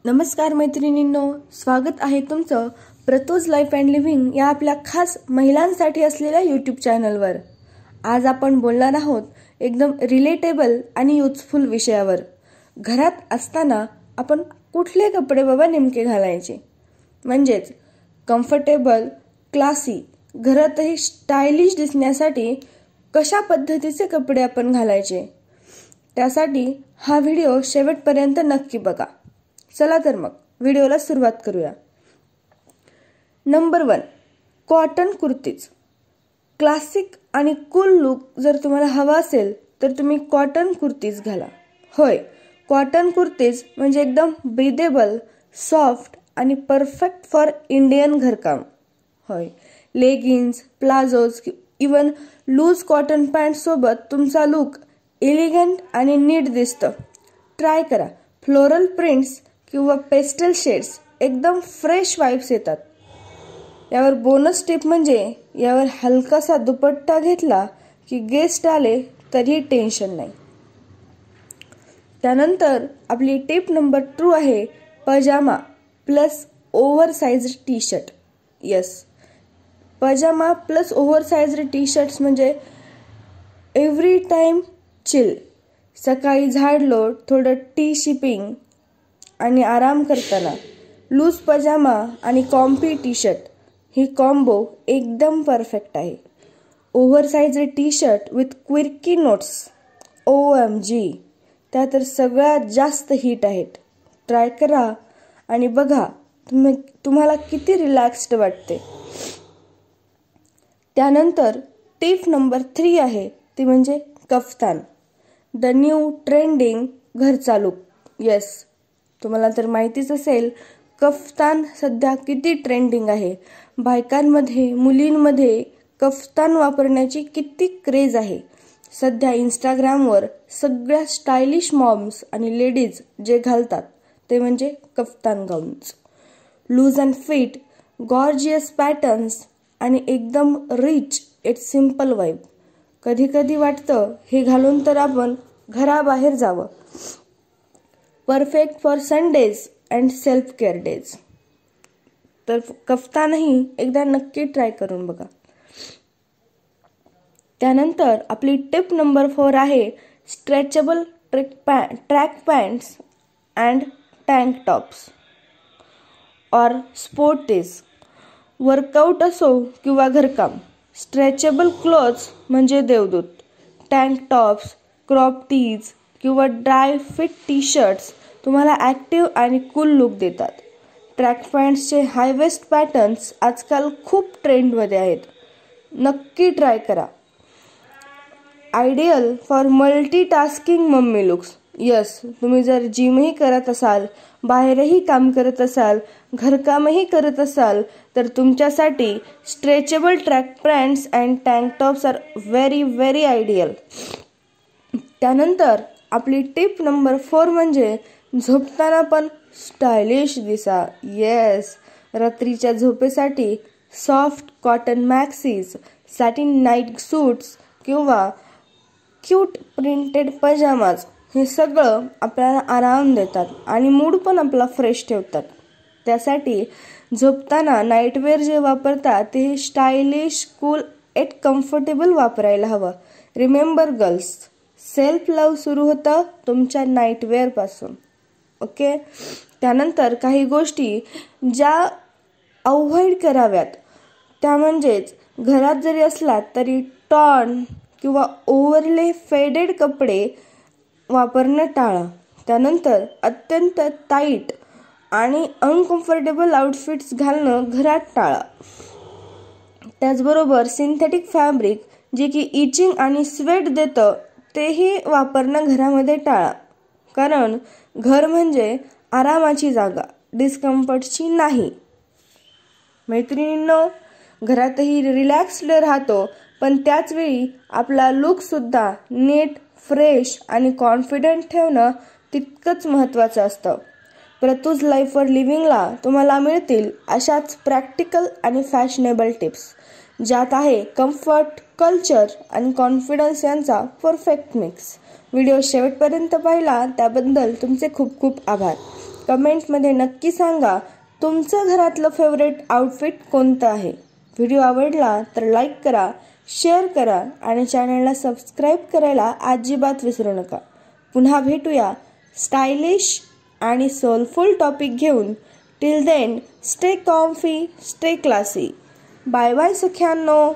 नमस्कार मैत्रिणींनो, स्वागत आहे तुमचं प्रतोज लाईफ अँड लिव्हिंग या आपल्या खास महिलांसाठी असलेल्या यूट्यूब चॅनलवर। आज आपण बोलणार आहोत एकदम रिलेटेबल आणि युजफुल विषयावर। घरात असताना आपण कुठले कपडे बाबा नेमके घालायचे, म्हणजेच कम्फर्टेबल, क्लासी, घरातही स्टायलिश दिसण्यासाठी कशा पद्धतीचे कपडे आपण घालायचे, त्यासाठी हा व्हिडिओ शेवटपर्यंत नक्की बघा। चला तर मग व्हिडिओला सुरुवात करूया। Number 1, cotton kurtis. क्लासिक आणि कूल लुक जर तुम्हाला हवा असेल तर तुम्ही कॉटन कुर्तीज घाला। होय, कॉटन कुर्तीज म्हणजे एकदम ब्रीदेबल, सॉफ्ट आणि परफेक्ट फॉर इंडियन घरकाम। होय, leggings, palazzos, even loose cotton pant सोबत तुमचा लुक एलिगंट आणि नीट दिसतं। ट्राय करा। फ्लोरल प्रिंट्स किंवा पेस्टल शेड्स एकदम फ्रेश वाइब्स येतात। यावर बोनस टिप म्हणजे यावर हलकासा दुपट्टा घेतला की गेस्ट आले तरी टेन्शन नाही। त्यानंतर आपली टिप नंबर 2 आहे पजामा प्लस ओव्हरसाइज्ड टी शर्ट। यस, पजामा प्लस ओव्हरसाइज्ड टी शर्ट्स म्हणजे एव्हरी टाइम चिल। सकाळी झाडलोट, थोडं टी शिपिंग आणि आराम करताना लूज पजामा आणि कॉम्फी टी शर्ट ही कॉम्बो एकदम परफेक्ट आहे। Oversized T shirt with quirky notes, OMG, त्या तर सगळ्यात जास्त हिट आहेत। ट्राय करा आणि बघा तुम्हाला किती रिलॅक्स्ड वाटते। त्यानंतर टिप नंबर 3 आहे ती म्हणजे कफ्तान, द न्यू ट्रेंडिंग घरचा लुक। यस, तुम्हाला तर माहितीच असेल कफ्तान सध्या किती ट्रेंडिंग आहे। बायकांमध्ये, मुलींमध्ये कफ्तान वापरण्याची किती क्रेज आहे। सध्या इंस्टाग्रामवर सगळ्या स्टायलिश मॉम्स आणि लेडीज जे घालतात ते म्हणजे kaftan gowns. Loose and fit, gorgeous patterns आणि एकदम रिच इट सिंपल वाइब। कधी कधी वाटतं हे घालून तर आपण घराबाहेर जावं। Perfect for Sundays and self care days. तर कफ्तानही एकदा नक्की ट्राय करून बघा। त्यानंतर आपली टिप नंबर 4 आहे stretchable track pants and tank tops और स्पोर्टीज। वर्कआउट असो किंवा घरकाम, स्ट्रेचेबल क्लोथ्स म्हणजे देवदूत। टँक टॉप्स, क्रॉप टीज किंवा ड्राय फिट टी शर्ट्स तुम्हाला ॲक्टिव्ह आणि कूल लुक देतात। ट्रॅक पॅन्ट्सचे हाय वेस्ट पॅटर्न्स आजकाल खूप ट्रेंडमध्ये आहेत, नक्की ट्राय करा। Ideal for multitasking mummy looks. Yes, तुम्ही जर जिमही करत असाल, बाहेरही काम करत असाल, घरकामही करत असाल तर तुमच्यासाठी stretchable track pants and tank tops are very very ideal. त्यानंतर आपली टिप नंबर 4 म्हणजे झोपताना पण स्टायलिश दिसा। येस, रात्रीच्या झोपेसाठी soft cotton maxis, satin night suits किंवा क्यूट प्रिंटेड पजामाज हे सगळं आपल्याला आराम देतात आणि मूड पण आपला फ्रेश ठेवतात। त्यासाठी झोपताना नाईटवेअर जे वापरतात ते स्टायलिश, कूल एट कम्फर्टेबल वापरायला हवं। रिमेंबर गर्ल्स, सेल्फ लव्ह सुरू होतं तुमच्या नाईटवेअर पासून। ओके, त्यानंतर काही गोष्टी ज्या अवॉइड कराव्यात त्या म्हणजेच घरात जरी असलात तरी टॉर्न किंवा ओव्हरले फेडेड कपडे वापरणं टाळा। त्यानंतर अत्यंत टाईट आणि अनकम्फर्टेबल आउटफिट्स घालणं घरात टाळा। त्याचबरोबर सिंथेटिक फॅब्रिक जे की इचिंग आणि स्वेट देतं तेही वापरणं घरामध्ये टाळा, कारण घर म्हणजे आरामाची जागा, डिस्कम्फर्टची नाही। मैत्रिणींनो, घरातही रिलॅक्स्ड राहतो पण त्याचवेळी आपला लुक सुद्धा नीट, फ्रेश आणि कॉन्फिडंट ठेवणं तितकंच महत्त्वाचं असतं। प्रतोज लाईफ फॉर लिव्हिंगला तुम्हाला मिळतील अशाच प्रॅक्टिकल आणि फॅशनेबल टिप्स, ज्यात आहे कम्फर्ट, कल्चर आणि कॉन्फिडन्स यांचा परफेक्ट मिक्स। व्हिडिओ शेवटपर्यंत पाहिला त्याबद्दल तुमचे खूप खूप आभार। कमेंटमध्ये नक्की सांगा तुमचं घरातलं फेवरेट आउटफिट कोणतं आहे. व्हिडिओ आवडला तर लाईक करा, शेअर करा आणि चॅनलला सबस्क्राईब करायला अजिबात विसरू नका. पुन्हा भेटूया स्टायलिश आणि सोलफुल टॉपिक घेऊन. Till then stay comfy, stay classy. Bye bye सख्यांनो.